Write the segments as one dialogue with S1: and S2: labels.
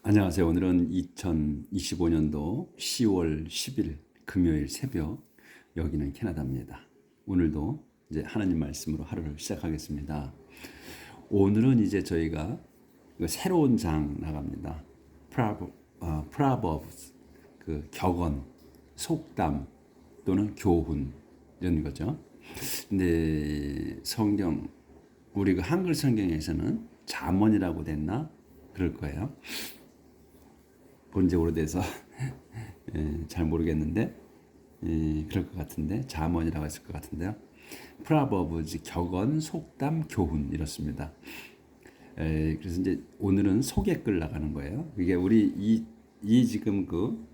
S1: 안녕하세요. 오늘은 2025년도 10월 10일 금요일 새벽, 여기는 캐나다입니다. 오늘도 이제 하나님 말씀으로 하루를 시작하겠습니다. 오늘은 이제 저희가 새로운 장 나갑니다. Proverbs, 그 격언, 속담 또는 교훈 이런 거죠. 근데 성경, 우리 그 한글 성경에서는 잠언이라고 됐나 그럴 거예요. 본지 오래돼서 잘 모르겠는데 그럴 것 같은데 잠언이라고 했을 것 같은데요. 프라버브즈 격언, 속담, 교훈 이렇습니다. 그래서 이제 오늘은 소개글 나가는 거예요. 이게 우리 이 지금 그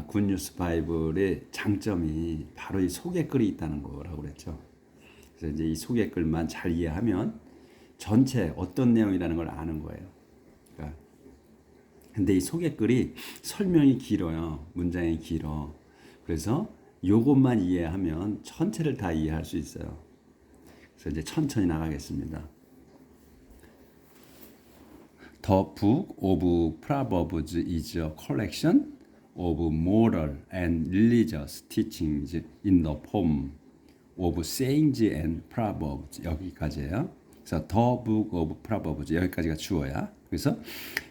S1: 굿뉴스 바이블의 장점이 바로 이 소개글이 있다는 거라고 그랬죠. 그래서 이제 이 소개글만 잘 이해하면 전체 어떤 내용이라는 걸 아는 거예요. 그러니까 근데 이 소개글이 설명이 길어요. 문장이 길어. 그래서 요것만 이해하면 전체를 다 이해할 수 있어요. 그래서 이제 천천히 나가겠습니다. The book of Proverbs is a collection of moral and religious teachings in the form of sayings and proverbs. 여기까지예요. 그래서 The book of Proverbs 여기까지가 주어야. 그래서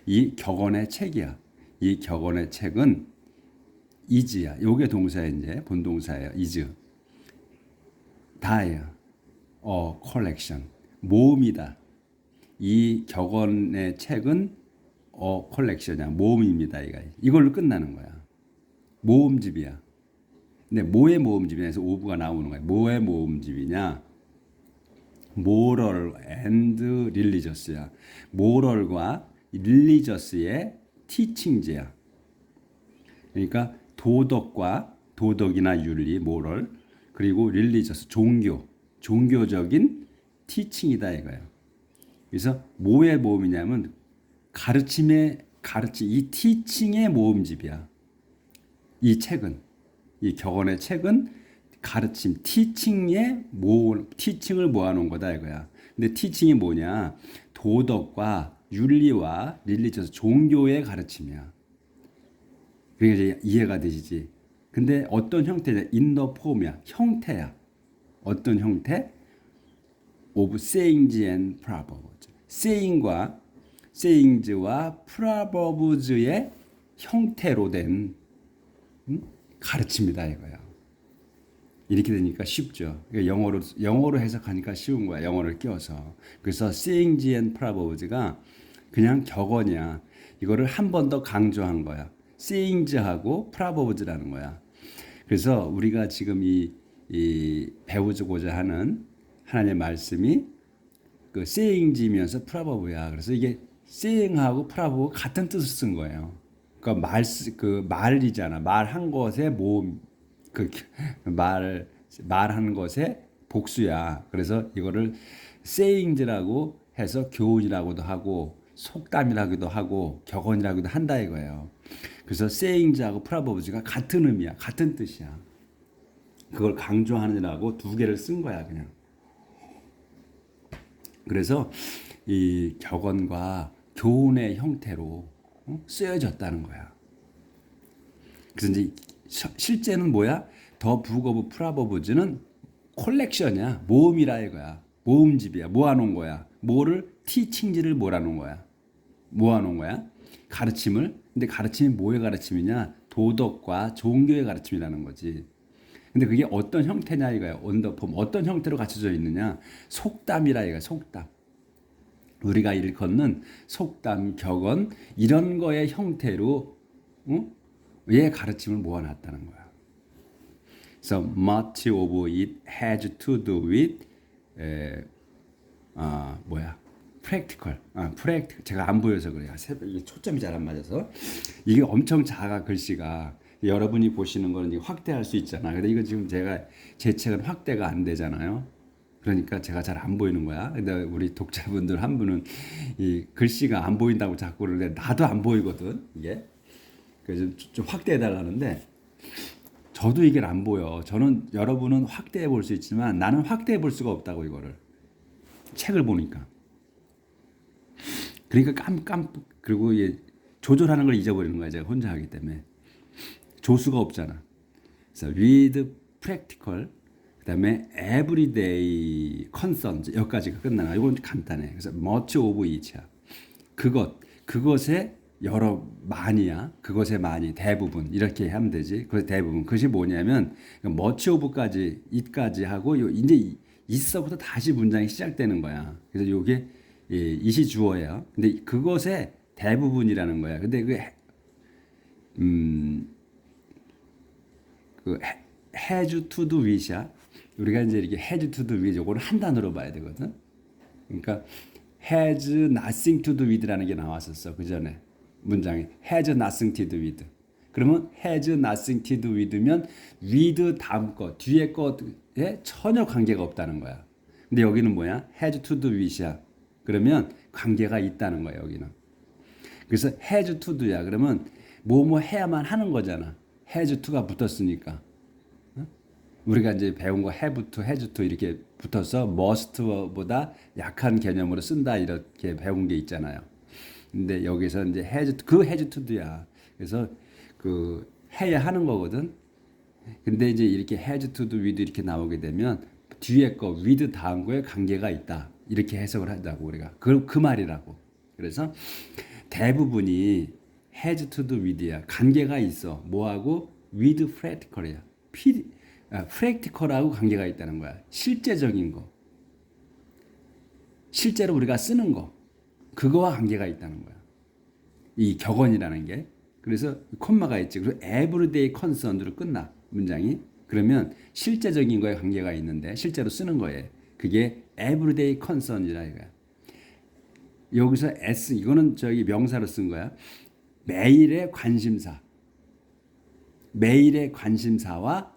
S1: 이 격언의 책이야. 이 격언의 책은 is야. 요게 동사야 이제 본동사예요. is. 다예요. collection. 모음이다. 이 격언의 책은 collection이야. 모음입니다. 이걸로 끝나는 거야. 모음집이야. 근데 뭐의 모음집이냐 해서 오브가 나오는 거야. 뭐의 모음집이냐? moral and religious야. moral과 religious의 teachings야. 그러니까 도덕이나 윤리, moral, 그리고 religious, 종교적인 teaching이다 이거예요. 그래서 뭐의 모음이냐면 이 teaching의 모음집이야. 이 책은, 이 격언의 책은 가르침, 티칭을 모아놓은 거다 이거야. 근데 티칭이 뭐냐? 도덕과 윤리와 릴리저스, 종교의 가르침이야. 그러니까 이제 이해가 되시지. 근데 어떤 형태냐? in the form이야. 형태야. 어떤 형태? of sayings and proverbs. sayings와 proverbs의 형태로 된 가르침이다 이거야. 이렇게 되니까 쉽죠. 영어로 해석하니까 쉬운 거야. 영어를 끼워서. 그래서 sayings and proverbs가 그냥 격언이야. 이거를 한 번 더 강조한 거야. sayings하고 proverbs라는 거야. 그래서 우리가 지금 이 배우고자 하는 하나님의 말씀이 그 sayings이면서 proverbs야. 그래서 이게 saying하고 proverbs 같은 뜻을 쓴 거예요. 그러니까 말이잖아. 말한 것의 모음. 말하는 것의 복수야. 그래서 이거를 sayings라고 해서 교훈이라고도 하고 속담이라고도 하고 격언이라고도 한다 이거예요. 그래서 sayings하고 proverbs가 같은 의미야. 같은 뜻이야. 그걸 강조하느라고 두 개를 쓴 거야, 그냥. 그래서 이 격언과 교훈의 형태로 쓰여졌다는 거야. 그래서 이제 실제는 뭐야? 더 북 오브 프라버브즈는 콜렉션이야. 모음이라 이거야. 모음집이야. 모아놓은 거야. 뭐를? 티칭지를 모아놓은 거야. 가르침을. 근데 가르침이 뭐의 가르침이냐? 도덕과 종교의 가르침이라는 거지. 근데 그게 어떤 형태냐 이거야. 언더폼. 어떤 형태로 갖춰져 있느냐? 속담이라 이거야. 속담. 우리가 일컫는 속담, 격언 이런 거의 형태로 얘 가르침을 모아놨다는 거야. So much of it has to do with practical. 제가 안 보여서 그래요. 이게 초점이 잘 안 맞아서. 이게 엄청 작아 글씨가. 여러분이 보시는 거는 확대할 수 있잖아. 근데 이거 지금 제 책은 확대가 안 되잖아요. 그러니까 제가 잘 안 보이는 거야. 근데 우리 독자분들 한 분은 이 글씨가 안 보인다고 자꾸 그러는데 나도 안 보이거든. 이게. 그래서 좀 확대해 달라는데 저도 이게 안 보여. 여러분은 확대해 볼 수 있지만 나는 확대해 볼 수가 없다고 이거를. 책을 보니까. 그러니까 그리고 조절하는 걸 잊어버리는 거야. 제가 혼자 하기 때문에. 조수가 없잖아. 그래서 with practical, 그다음에 everyday concern, 여기까지가 끝나나. 이건 간단해. 그래서 much of each야. 그것의 여러 많이야. 그것의 많이, 대부분 이렇게 하면 되지. 그 대부분. 그것이 뭐냐면 much of까지 it까지 하고 이제 있어부터 다시 문장이 시작되는 거야. 그래서 이게 it이 주어야. 근데 그것의 대부분이라는 거야. 근데 그 has to do with야. 우리가 이제 이렇게 has to do with 요거는 한 단어로 봐야 되거든. 그러니까 has nothing to do with라는 게 나왔었어. 그 전에 문장에 has nothing to do with. 그러면 has nothing to do with면 with 다음 거 뒤에 거에 전혀 관계가 없다는 거야. 근데 여기는 뭐야? has to do with야. 그러면 관계가 있다는 거야 여기는. 그래서 has to do야. 그러면 뭐뭐 해야만 하는 거잖아. has to가 붙었으니까. 우리가 이제 배운 거 have to, has to 이렇게 붙어서 must보다 약한 개념으로 쓴다 이렇게 배운 게 있잖아요. 근데 여기서 이제 has to, 그 has to도야. 그래서 그 해야 하는 거거든. 근데 이제 이렇게 has to do with 이렇게 나오게 되면 뒤에 거 with 다음 거에 관계가 있다. 이렇게 해석을 한다고 우리가. 그 말이라고. 그래서 대부분이 has to do with야. 관계가 있어. 뭐하고? with practical이야. practical하고 관계가 있다는 거야. 실제적인 거. 실제로 우리가 쓰는 거. 그거와 관계가 있다는 거야. 이 격언이라는 게. 그래서 콤마가 있지. 그리고 everyday concern으로 끝나. 문장이. 그러면 실제적인 거에 관계가 있는데 실제로 쓰는 거예요. 그게 everyday concern이라 이거야. 여기서 S 이거는 저기 명사로 쓴 거야. 매일의 관심사. 매일의 관심사와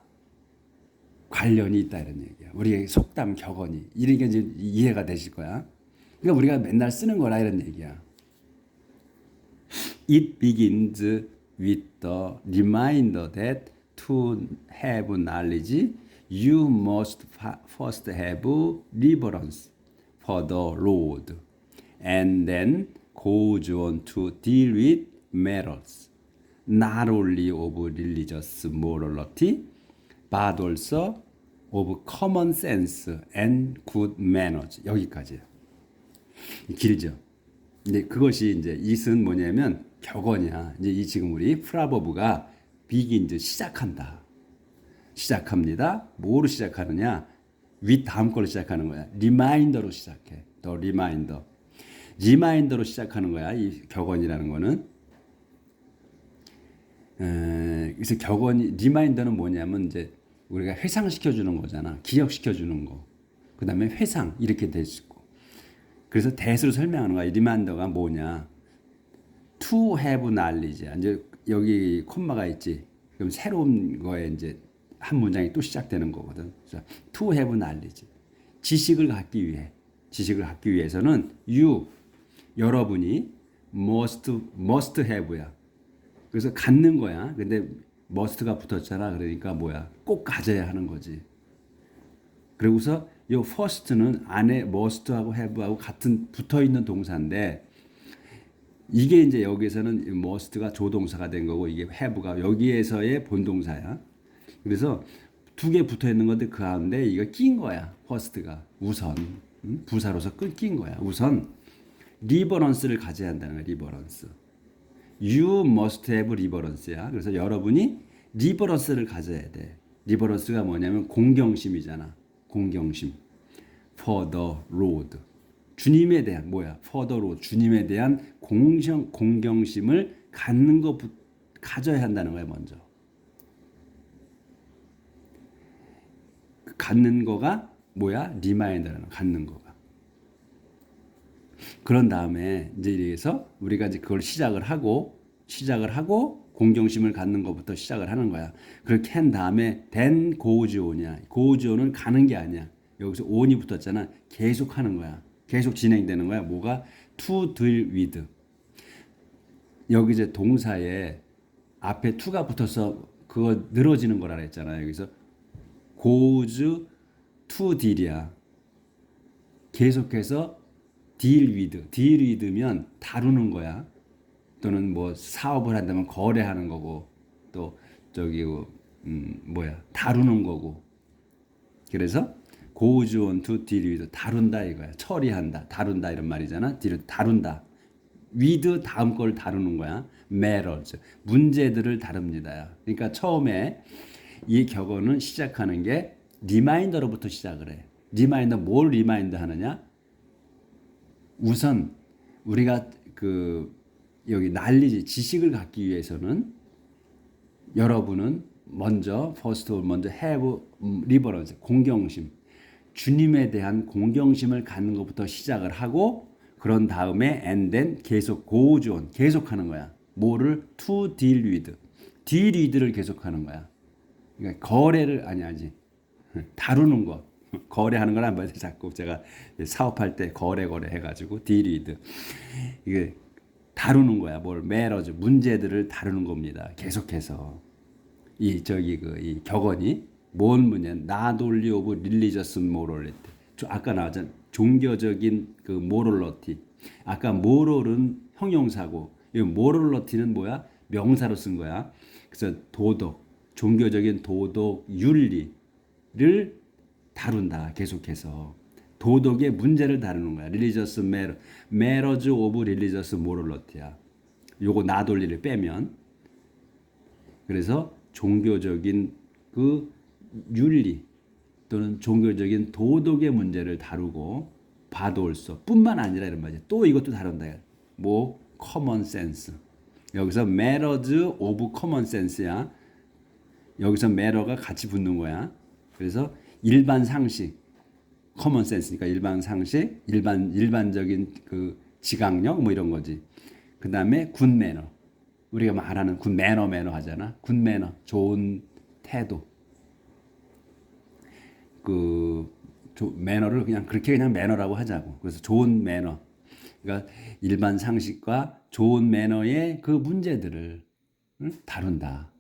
S1: 관련이 있다 이런 얘기야. 우리의 속담 격언이 이런 게 이제 이해가 되실 거야. 그러니까 우리가 맨날 쓰는 거라 이런 얘기야. It begins with the reminder that to have knowledge, you must first have reverence for the Lord, and then goes on to deal with matters not only of religious morality, but also of common sense and good manners. 여기까지요. 길죠. 근데 그것이 이제 it은 뭐냐면 격언이야. 이제 이 지금 우리 프라버브가 begins 시작한다. 시작합니다. 뭐로 시작하느냐? with 다음 걸로 시작하는 거야. reminder로 시작해. 더 reminder. reminder로 시작하는 거야. 이 격언이라는 거는. 그래서 격언이 리마인더는 뭐냐면 이제 우리가 회상시켜 주는 거잖아. 기억시켜 주는 거. 그다음에 회상 이렇게 될 수 있고. 그래서 대수로 설명하는 거야. 리마인더가 뭐냐? To have knowledge. 이제 여기 콤마가 있지. 그럼 새로운 거에 이제 한 문장이 또 시작되는 거거든. 그래서 to have knowledge. 지식을 갖기 위해서는 여러분이 must have야. 그래서 갖는 거야. 근데 must가 붙었잖아. 그러니까 뭐야? 꼭 가져야 하는 거지. 그리고서 이 first는 안에 must하고 have하고 같은 붙어 있는 동사인데 이게 이제 여기서는 must가 조동사가 된 거고 이게 have가 여기에서의 본동사야. 그래서 두 개 붙어 있는 건데 그 가운데 이거 낀 거야. first가 우선 부사로서 낀 거야. 우선 리버런스를 가져야 한다는 거야. 리버런스. You must have reverence야. 그래서 여러분이 리버런스를 가져야 돼. 리버런스가 뭐냐면 공경심이잖아. 공경심. For the Lord. 주님에 대한 뭐야? For the Lord. 주님에 대한 공경심을 갖는 거 가져야 한다는 거야 먼저. 갖는 거가 뭐야? 리마인더라는 갖는 거가. 그런 다음에 이제 이래서 우리가 이제 그걸 시작을 하고 공경심을 갖는 것부터 시작을 하는 거야. 그렇게 한 다음에 then goes on이야. goes on은 가는 게 아니야. 여기서 on이 붙었잖아. 계속 하는 거야. 계속 진행되는 거야. 뭐가? to deal with. 여기 이제 동사에 앞에 to가 붙어서 그거 늘어지는 거라 그랬잖아요. 여기서 goes to deal이야. 계속해서 deal with. deal with면 다루는 거야. 또는 뭐 사업을 한다면 거래하는 거고 또 저기 다루는 거고. 그래서 goes on to deal with 다룬다 이거야. 처리한다, 다룬다 이런 말이잖아. 다룬다. with 다음 걸 다루는 거야. matters 문제들을 다룹니다. 그러니까 처음에 이 격언은 시작하는 게 리마인더로부터 시작을 해. 리마인더 뭘 리마인더 하느냐? 우선 우리가 여기 난리지 지식을 갖기 위해서는 여러분은 먼저 먼저 have reverence 공경심 주님에 대한 공경심을 갖는 것부터 시작을 하고 그런 다음에 and then 계속 goes on 계속하는 거야. 뭐를 to deal with를 계속하는 거야. 그러니까 거래를 아니지 다루는 거 거래하는 걸 안 봐요. 자꾸 제가 사업할 때 거래 해가지고 deal with 이게 다루는 거야. 뭘 matters 문제들을 다루는 겁니다. 계속해서 이 격언이 뭔 문제? Not only of religious morality. 아까 나왔잖아. 종교적인 그 morality. 아까 moral은 형용사고, 이 morality는 뭐야? 명사로 쓴 거야. 그래서 도덕, 종교적인 도덕, 윤리를 다룬다. 계속해서 도덕의 문제를 다루는 거야. religious matters of religious morality야. 요거 not only를 빼면 그래서 종교적인 그 윤리 또는 종교적인 도덕의 문제를 다루고 봐도올소 뿐만 아니라 이런 말이야. 또 이것도 다룬다. 뭐 common sense. 여기서 matters of common sense야. 여기서 matter가 같이 붙는 거야. 그래서 일반 상식 common sense니까 일반 상식, 일반적인 그 지각력 뭐 이런 거지. 그다음에 good manner. 우리가 말하는 굿 매너 하잖아. 굿 매너 좋은 태도. 매너를 그냥 매너라고 하자고. 그래서 좋은 매너. 그러니까 일반 상식과 좋은 매너의 그 문제들을 다룬다.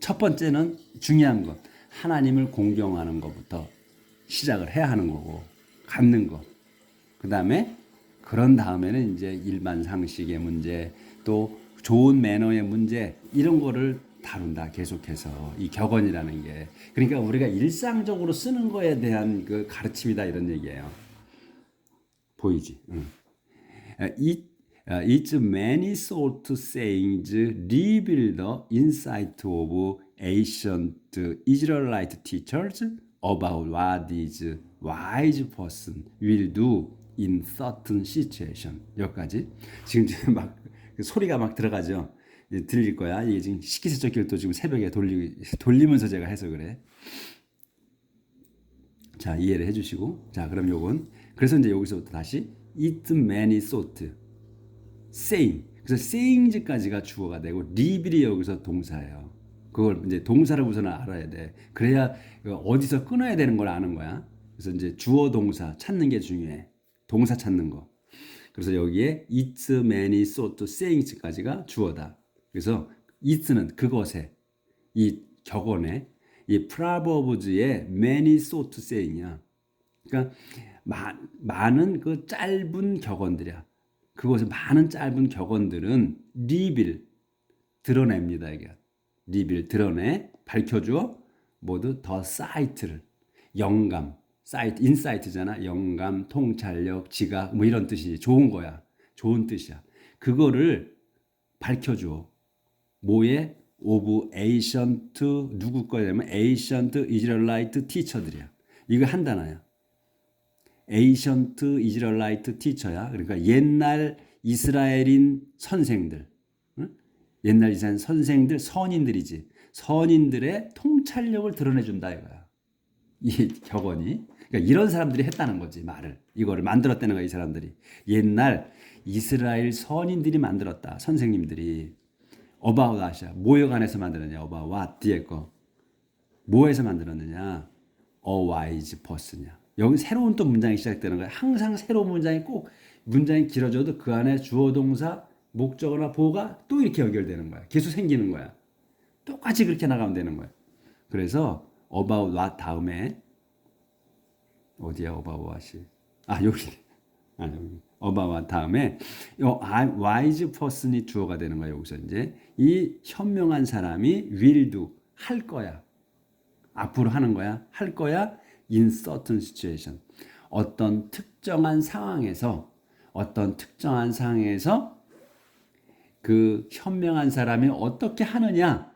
S1: 첫 번째는 중요한 것. 하나님을 공경하는 것부터 시작을 해야 하는 거고 갖는 거. 그다음에 그런 다음에는 이제 일반 상식의 문제 또 좋은 매너의 문제 이런 거를 다룬다. 계속해서 이 격언이라는 게 그러니까 우리가 일상적으로 쓰는 거에 대한 그 가르침이다 이런 얘기예요. 보이지? Its many sort sayings reveal the insight of ancient Israelite teachers about what is wise person will do in certain situation. 여기까지 지금 막 소리가 막 들어가죠. 들릴 거야. 이게 지금 식기세척기를 또 지금 새벽에 돌리면서 제가 해서 그래. 자, 이해를 해주시고. 자, 그럼 요건. 그래서 이제 여기서부터 다시 it many sort saying. 그래서 sayings까지가 주어가 되고 reveal이 여기서 동사예요. 그걸 이제 동사를 우선 알아야 돼. 그래야 어디서 끊어야 되는 걸 아는 거야. 그래서 이제 주어 동사 찾는 게 중요해. 동사 찾는 거. 그래서 여기에 its many sort sayings까지가 주어다. 그래서 it는 그것에 이 격언에 이 proverbs의 many sort saying이야. 그러니까 많은 그 짧은 격언들이야. 그것의 많은 짧은 격언들은 reveal 드러냅니다. 이게 reveal 드러내 밝혀줘 모두 더 사이트를 영감 사이트 인사이트잖아. 영감, 통찰력, 지각 뭐 이런 뜻이 좋은 거야. 좋은 뜻이야. 그거를 밝혀줘. 뭐에? 오브 에이션트 누구 거냐면 에이션트 이스라엘라이트 티처들이야. 이거 한 단어야. 에이션트 이스라엘라이트 티처야. 그러니까 옛날 이스라엘인 선생들, 응? 옛날 이스라엘 선생들 선인들이지. 선인들의 통찰력을 드러내준다 이거야. 이 격언이. 그러니까 이런 사람들이 했다는 거지 말을. 이거를 만들었다는 거야 이 사람들이. 옛날 이스라엘 선인들이 만들었다. 선생님들이. about what이야. 뭐에 관해서 만들었냐. about what 뒤에 거. 뭐에서 만들었느냐. a wise person이야. 여기 새로운 또 문장이 시작되는 거야. 항상 새로운 문장이 꼭 문장이 길어져도 그 안에 주어 동사 목적어나 보어가 또 이렇게 연결되는 거야. 계속 생기는 거야. 똑같이 그렇게 나가면 되는 거야. 그래서 about what 다음에 어디야 about what이. 아 여기. about 다음에 요 wise person이 주어가 되는 거예요. 여기서 이제 이 현명한 사람이 will do 할 거야. 앞으로 하는 거야. 할 거야. in certain situation. 어떤 특정한 상황에서 그 현명한 사람이 어떻게 하느냐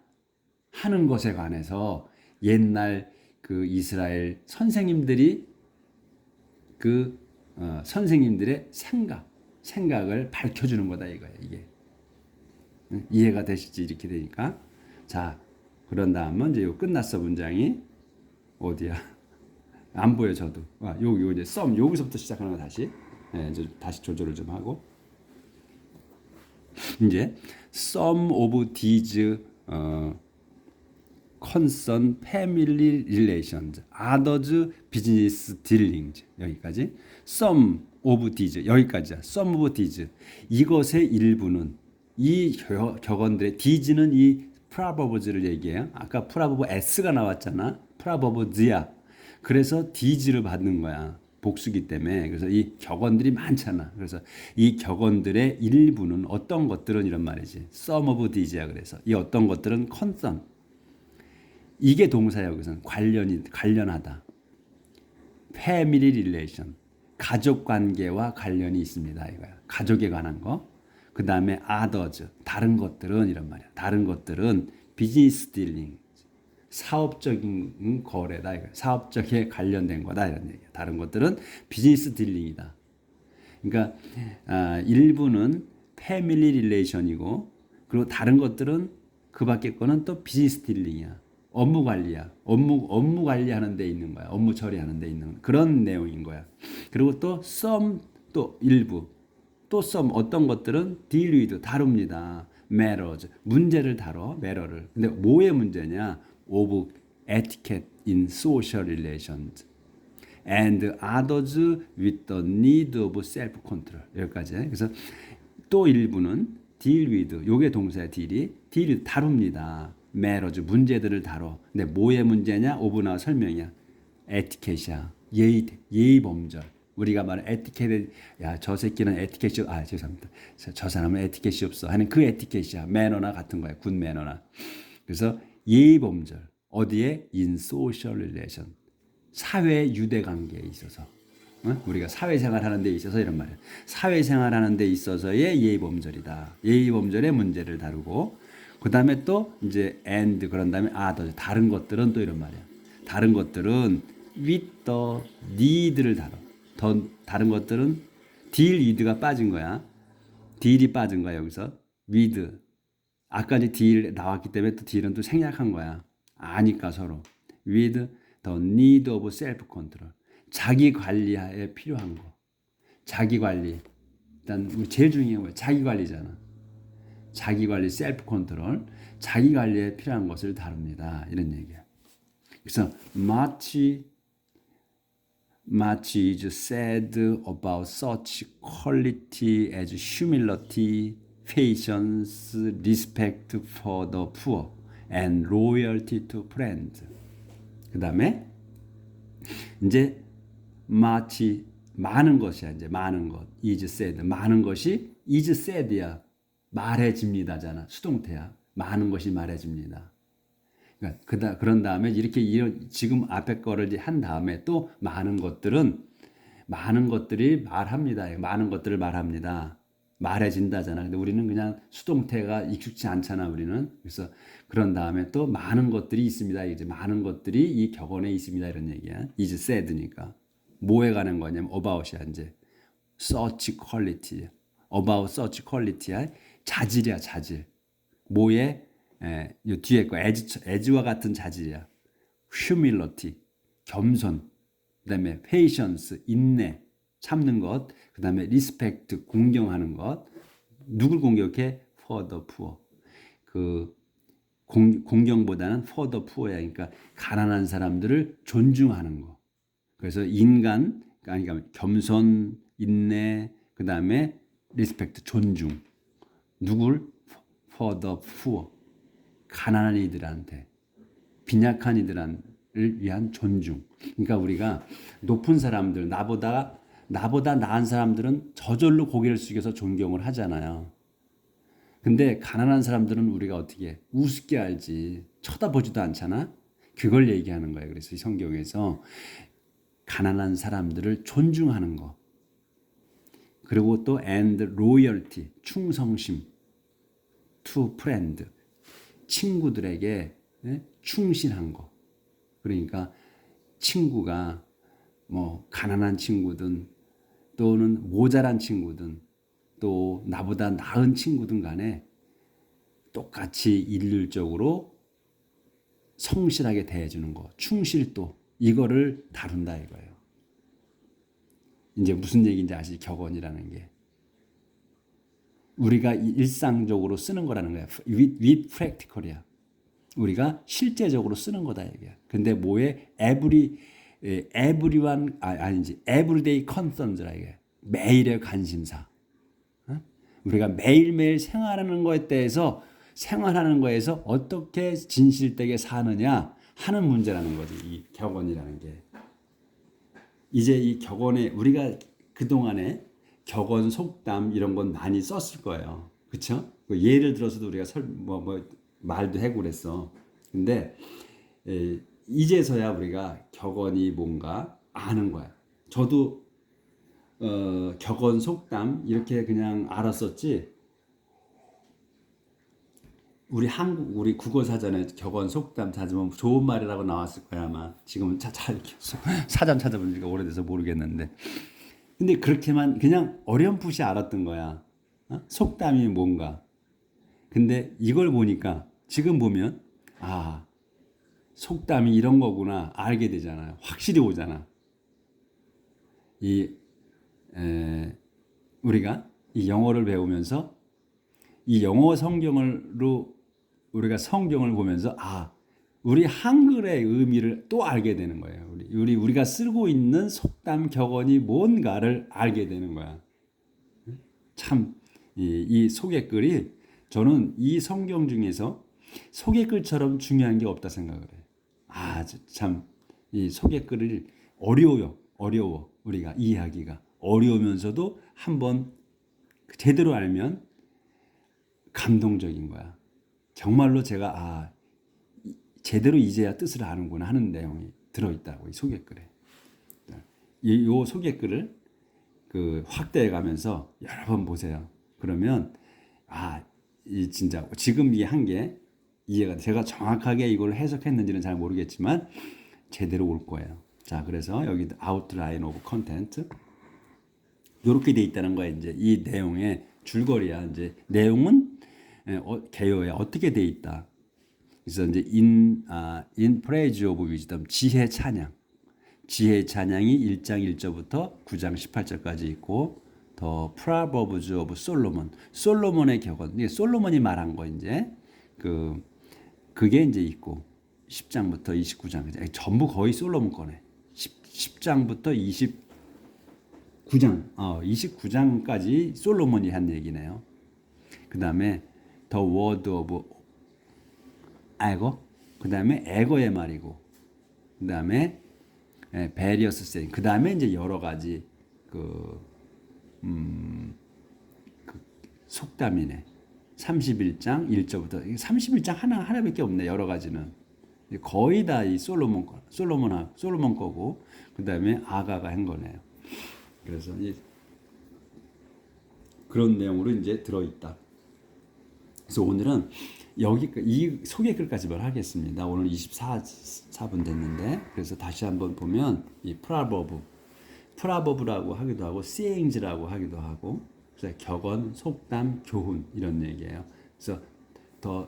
S1: 하는 것에 관해서 옛날 그 이스라엘 선생님들이 선생님들의 생각을 밝혀주는 거다 이거야 이게. 이해가 되실지 이렇게 되니까. 자, 그런 다음은 이제 요 끝났어 문장이 어디야? 안 보여 저도. 요 이제 썸 여기서부터 시작하는 거 다시. 이제 다시 조절을 좀 하고 이제 some of these concern family relations, others business dealings 여기까지 some of these 여기까지야. some of these 이것의 일부는 이 격언들의 these는 이 proverbs를 얘기해요. 아까 proverb s가 나왔잖아. proverbs야. 그래서 these를 받는 거야. 복수기 때문에. 그래서 이 격언들이 많잖아. 그래서 이 격언들의 일부는 어떤 것들은 이런 말이지. some of these야. 그래서 이 어떤 것들은 concern 이게 동사야. 여기서는 관련하다. family relation 가족 관계와 관련이 있습니다. 이거야. 가족에 관한 거. 그 다음에 others 다른 것들은 이런 말이야. 다른 것들은 business dealing 사업적인 거래다. 이거. 사업적에 관련된 거다. 이런 얘기야. 다른 것들은 비즈니스 딜링이다. 그러니까 일부는 패밀리 릴레이션이고 그리고 다른 것들은 그 밖에 거는 또 비즈니스 딜링이야. 업무 관리야. 업무 관리하는 데 있는 거야. 업무 처리하는 데 있는 그런 내용인 거야. 그리고 또 some 또 일부 또 some 어떤 것들은 deal with 다룹니다. matters 문제를 다뤄 matter를. 근데 뭐의 문제냐? of etiquette in social relations and others with the need of self-control 여기까지. 그래서 또 일부는 deal with 요게 동사야. deal with 다룹니다. matters 문제들을 다뤄. 근데 뭐의 문제냐? of 나와 설명이야. etiquette이야. 예의 범절. 우리가 말하는 에티켓에 저 새끼는 에티켓이 죄송합니다. 저 사람은 에티켓이 없어 하는 그 에티켓이야. 매너나 같은 거야. 굿 매너나. 그래서 예의 범절 어디에? in social relation 사회 유대 관계에 있어서 우리가 사회생활 하는 데 있어서 이런 말이야. 사회생활 하는 데 있어서의 예의 범절이다. 예의 범절의 문제를 다루고 그 다음에 또 이제 and 그런 다음에 others 다른 것들은 또 이런 말이야. 다른 것들은 with the need를 다뤄. 더 다른 것들은 deal with가 빠진 거야. deal이 빠진 거야 여기서. with 아까 이제 deal 나왔기 때문에 또 deal은 또 생략한 거야. 아니까 서로. with the need of self control 자기 관리에 필요한 거. 자기 관리. 일단 우리 제일 중요한 거야. 자기 관리잖아. 자기 관리 self control 자기 관리에 필요한 것을 다룹니다. 이런 얘기야. 그래서 much is said about such quality as humility, patience, respect for the poor, and loyalty to friends. 그 다음에 이제 much 많은 것이야. 이제 많은 것 is said 많은 것이 is said야. 말해집니다잖아. 수동태야. 많은 것이 말해집니다. 그러니까 그런 다음에 이렇게 지금 앞에 거를 한 다음에 또 많은 것들이 말합니다. 많은 것들을 말합니다. 말해진다잖아. 근데 우리는 그냥 수동태가 익숙치 않잖아. 우리는. 그래서 그런 다음에 또 많은 것들이 있습니다. 이제 많은 것들이 이 격언에 있습니다. 이런 얘기야. is said니까. 뭐에 관한 거냐면 about이야. 이제 such quality. about such quality야. 자질이야. 자질. 뭐에 요 뒤에 거 as와 같은 자질이야. humility 겸손, 그다음에 patience 인내 참는 것, 그다음에 respect 공경하는 것. 누굴 공격해? for the poor. 그 공경보다는 for the poor야. 그러니까 가난한 사람들을 존중하는 거. 그래서 그러니까 겸손, 인내, 그다음에 respect 존중. 누굴? for the poor. 가난한 이들한테 빈약한 이들을 위한 존중. 그러니까 우리가 높은 사람들 나보다 나보다 나은 사람들은 저절로 고개를 숙여서 존경을 하잖아요. 근데 가난한 사람들은 우리가 어떻게 해? 우습게 알지. 쳐다보지도 않잖아. 그걸 얘기하는 거예요. 그래서 이 성경에서 가난한 사람들을 존중하는 거. 그리고 또 and loyalty, 충성심, to friend, 친구들에게 충실한 거. 그러니까 친구가 뭐 가난한 친구든 또는 모자란 친구든 또 나보다 나은 친구든 간에 똑같이 일률적으로 성실하게 대해주는 거, 충실도 이거를 다룬다 이거예요. 이제 무슨 얘기인지 아시죠? 격언이라는 게 우리가 일상적으로 쓰는 거라는 거야. with practical이야. 우리가 실제적으로 쓰는 거다 이게. 근데 뭐에 everyone 아니지 everyday concerns라 이게. 매일의 관심사. 우리가 매일매일 생활하는 거에 대해서 생활하는 거에서 어떻게 진실되게 사느냐 하는 문제라는 거지. 이 격언이라는 게. 이제 이 격언에 우리가 그동안에 격언, 속담 이런 건 많이 썼을 거예요. 그렇죠? 예를 들어서도 우리가 말도 하고 그랬어. 근데 이제서야 우리가 격언이 뭔가 아는 거야. 저도 격언, 속담 이렇게 그냥 알았었지. 우리 국어 사전에 격언, 속담 찾으면 좋은 말이라고 나왔을 거야 아마. 지금은 사전 찾아본 지가 오래돼서 모르겠는데. 근데 그렇게만 그냥 어렴풋이 알았던 거야. 속담이 뭔가. 근데 이걸 보니까 지금 보면 속담이 이런 거구나 알게 되잖아요. 확실히 오잖아. 우리가 이 영어를 배우면서 이 영어 성경으로 우리가 성경을 보면서 우리 한글의 의미를 또 알게 되는 거예요. 우리가 쓰고 있는 속담 격언이 뭔가를 알게 되는 거야. 참 이 소개글이 저는 이 성경 중에서 소개글처럼 중요한 게 없다 생각을 해요. 참 이 소개글을 어려워 우리가 이해하기가 어려우면서도 한번 제대로 알면 감동적인 거야. 정말로 제가 제대로 이제야 뜻을 아는구나 하는 내용이 들어있다고 이 소개글에. 이 소개글을 확대해 가면서 여러 번 보세요. 그러면 이 진짜 지금 이 한 게 이해가 제가 정확하게 이걸 해석했는지는 잘 모르겠지만 제대로 올 거예요. 자, 그래서 여기 아웃라인 오브 컨텐트 이렇게 돼 있다는 거야. 이제 이 내용의 줄거리야. 이제 내용은 개요에 어떻게 돼 있다. 그래서 이제 in praise of wisdom 지혜 찬양. 지혜 찬양이 1장 1절부터 9장 18절까지 있고 더 Proverbs of Solomon. 솔로몬의 격언. 이게 솔로몬이 말한 거 이제 그게 이제 있고 10장부터 29장. 전부 거의 솔로몬 거네. 10장부터 29장. 29장까지 솔로몬이 한 얘기네요. 그다음에 The Word of 에거. 그다음에 에거의 말이고. 그다음에 베리어스 세인. 그다음에 이제 여러 가지 속담이네. 31장 1절부터 31장 하나밖에 없네. 여러 가지는 거의 다 이 솔로몬 거고 그다음에 아가가 한 거네요. 그래서 그런 내용으로 이제 들어 있다. 그래서 오늘은 이 소개글까지만 하겠습니다. 오늘 24분 됐는데 그래서 다시 한번 보면 이 프라버브라고 하기도 하고 세잉즈라고 하기도 하고 그래서 격언, 속담, 교훈 이런 얘기예요. 그래서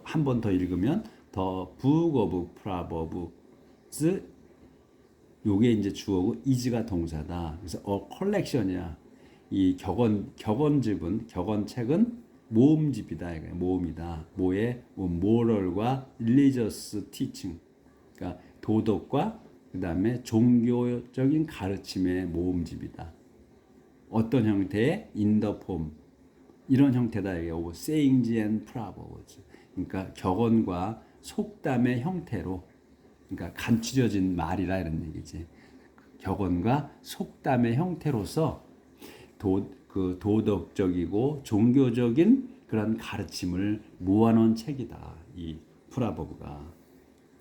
S1: 한 번 더 읽으면 더 Book of Proverbs 요게 이제 주어고 is가 동사다. 그래서 컬렉션이야. 이 격언책은 모음집이다. 이거예요. 모음이다. moral과 religious teaching. 그러니까 도덕과 그다음에 종교적인 가르침의 모음집이다. 어떤 형태의 in the form 이런 형태다. 이게 sayings and proverbs. 그러니까 격언과 속담의 형태로 그러니까 간추려진 말이라 이런 얘기지. 격언과 속담의 형태로서 그 도덕적이고 종교적인 그런 가르침을 모아놓은 책이다. 이 프라버브가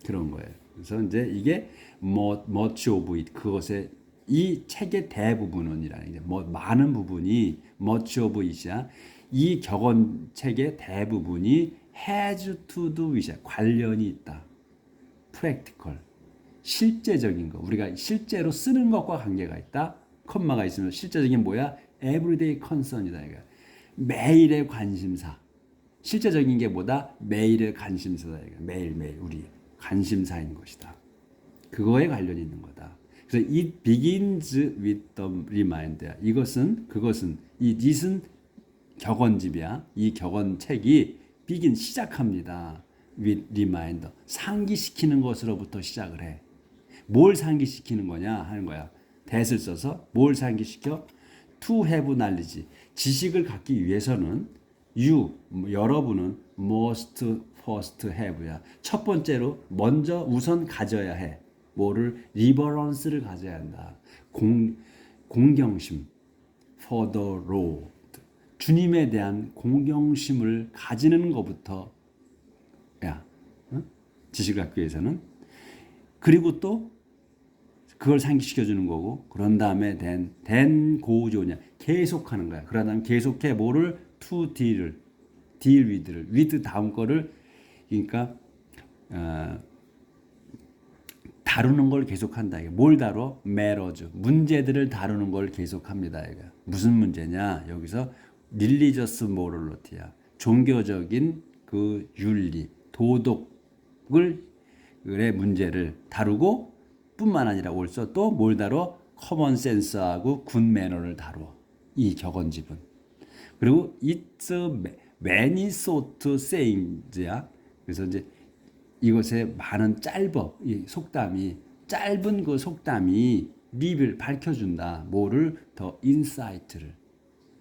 S1: 그런 거예요. 그래서 이제 이게 much of it 그것의 이 책의 대부분은이라는 게 많은 부분이 much of it이야. 이 격언 책의 대부분이 has to do with 관련이 있다. practical 실제적인 거 우리가 실제로 쓰는 것과 관계가 있다. 컴마가 있으면 실제적인 뭐야? everyday concern이다. 이거 매일의 관심사. 실제적인 게 뭐다? 매일의 관심사다. 이거 매일매일 우리 관심사인 것이다. 그거에 관련이 있는 거다. 그래서 it begins with the reminder. 그것은 it은 격언집이야. 이 격언책이 begin 시작합니다. with reminder. 상기시키는 것으로부터 시작을 해. 뭘 상기시키는 거냐 하는 거야. that을 써서 뭘 상기시켜? to have knowledge. 지식을 갖기 위해서는 여러분은 must first have야. 첫 번째로 먼저 우선 가져야 해. 뭐를? reverence를 가져야 한다. 공경심. for the Lord. 주님에 대한 공경심을 가지는 것부터 지식을 갖기 위해서는 그리고 또 그걸 상기시켜 주는 거고 그런 다음에 then 고조냐 계속하는 거야. 그런 다음에 계속해 뭐를 to deal with를 with 다음 거를 그러니까 다루는 걸 계속한다. 이게 뭘 다뤄? matters 문제들을 다루는 걸 계속합니다. 이거 무슨 문제냐? 여기서 religious morality야. 종교적인 그 윤리, 도덕을 의 문제를 다루고 뿐만 아니라 also 또 뭘 다뤄? common sense하고 good manner를 다뤄. 이 격언집은. 그리고 it's many sort sayings야. 그래서 이제 이것에 많은 이 속담이 짧은 그 속담이 리뷰를 밝혀준다. 뭐를? 더 인사이트를.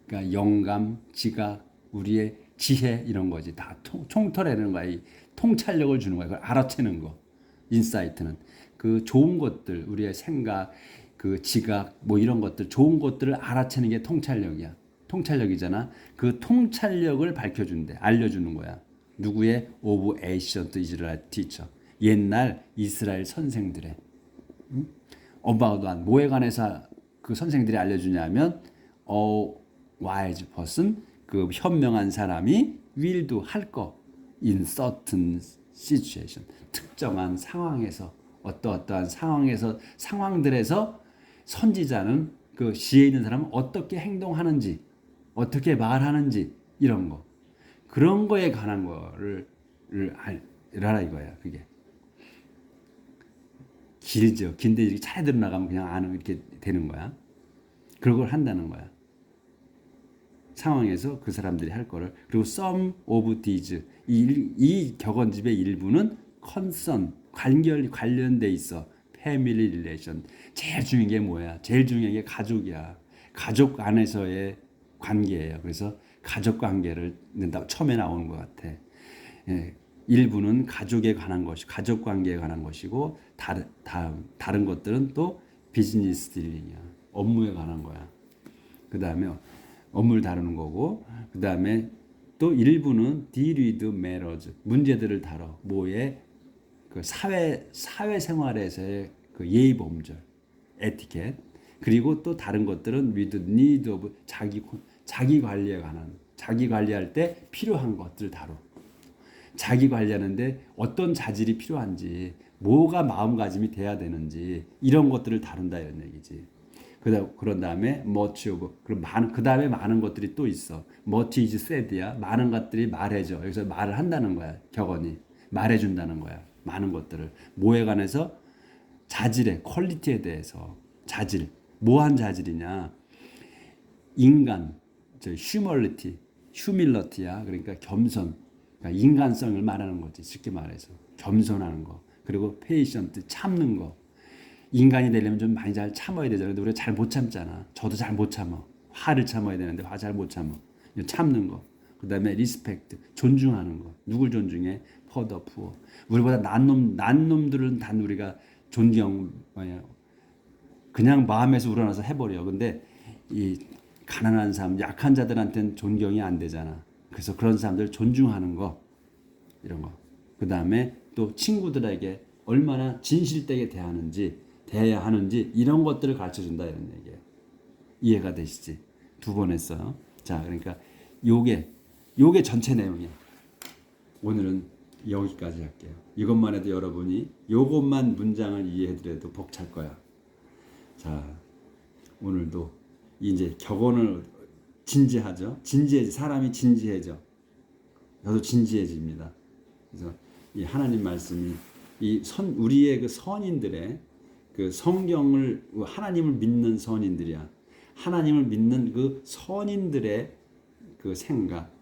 S1: 그러니까 영감, 지각, 우리의 지혜 이런 거지. 다 총털내는 거야. 이 통찰력을 주는 거야. 그걸 알아채는 거. 인사이트는 그 좋은 것들, 우리의 생각, 그 지각, 뭐 이런 것들, 좋은 것들을 알아채는 게 통찰력이야. 통찰력이잖아. 그 통찰력을 밝혀준대. 알려주는 거야. 누구의? 오브 에이션트 이스라엘 티처. 옛날 이스라엘 선생들의. about one. 뭐에 관해서 그 선생들이 알려주냐면 wise person. 그 현명한 사람이 will do 할 거. in certain situation. 특정한 상황에서 어떠한 상황들에서 선지자는 그 지혜 있는 사람은 어떻게 행동하는지 어떻게 말하는지 이런 거 그런 거에 관한 거를 알아라 이거야. 그게 길죠. 긴데 이렇게 차례 들어 나가면 그냥 아는 이렇게 되는 거야. 그런 걸 한다는 거야. 상황에서 그 사람들이 할 거를. 그리고 some of these 이 격언집의 일부는 concern 관련돼 있어. family relation. 제일 중요한 게 뭐야? 제일 중요한 게 가족이야. 가족 안에서의 관계예요. 그래서 가족 관계를 처음에 나오는 것 같아. 예, 일부는 가족에 관한 것이 가족 관계에 관한 것이고 다른 것들은 또 비즈니스 딜링이야. 업무에 관한 거야. 그 다음에 업무를 다루는 거고 그 다음에 또 일부는 deal with matters 문제들을 다뤄. 뭐에? 그 사회생활에서의 그 예의 범절, 에티켓. 그리고 또 다른 것들은 with need of 자기 관리에 관한 자기 관리할 때 필요한 것들 다뤄. 자기 관리하는데 어떤 자질이 필요한지, 뭐가 마음가짐이 돼야 되는지 이런 것들을 다룬다 이런 얘기지. 그런 다음에 much of 그 다음에 많은 것들이 또 있어. much is said야. 많은 것들이 말해줘. 여기서 말을 한다는 거야. 격언이 말해준다는 거야. 많은 것들을 뭐에 관해서? 자질의 퀄리티에 대해서. 자질 뭐한 자질이냐? 인간 humility야. 그러니까 겸손. 그러니까 인간성을 말하는 거지. 쉽게 말해서 겸손하는 거. 그리고 patient 참는 거. 인간이 되려면 좀 많이 잘 참아야 되잖아요. 근데 우리가 잘 못 참잖아. 저도 잘 못 참아. 화를 참아야 되는데 화 잘 못 참아. 참는 거. 그 다음에 리스펙트 존중하는 거. 누굴 존중해? for the poor. 우리보다 난 놈들은 단 우리가 그냥 마음에서 우러나서 해버려. 근데 이 가난한 사람, 약한 자들한테는 존경이 안 되잖아. 그래서 그런 사람들 존중하는 거, 이런 거. 그 다음에 또 친구들에게 얼마나 진실되게 대해야 하는지 이런 것들을 가르쳐 준다 이런 얘기예요. 이해가 되시지? 두 번 했어요. 자, 그러니까 요게 전체 내용이야. 오늘은 여기까지 할게요. 이것만 해도 여러분이 요것만 문장을 이해해드려도 벅찰 거야. 자, 오늘도 이제 격언을 진지하죠. 사람이 진지해져. 저도 진지해집니다. 그래서 이 하나님 말씀이 우리의 그 선인들의 그 성경을 하나님을 믿는 선인들이야. 하나님을 믿는 그 선인들의 그 생각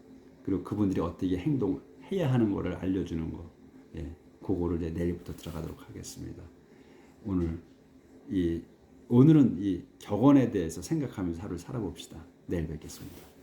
S1: 그리고 그분들이 어떻게 행동해야 하는 것을 알려주는 거. 예, 그거를 이제 내일부터 들어가도록 하겠습니다. 오늘은 이 격언에 대해서 생각하면서 하루를 살아봅시다. 내일 뵙겠습니다.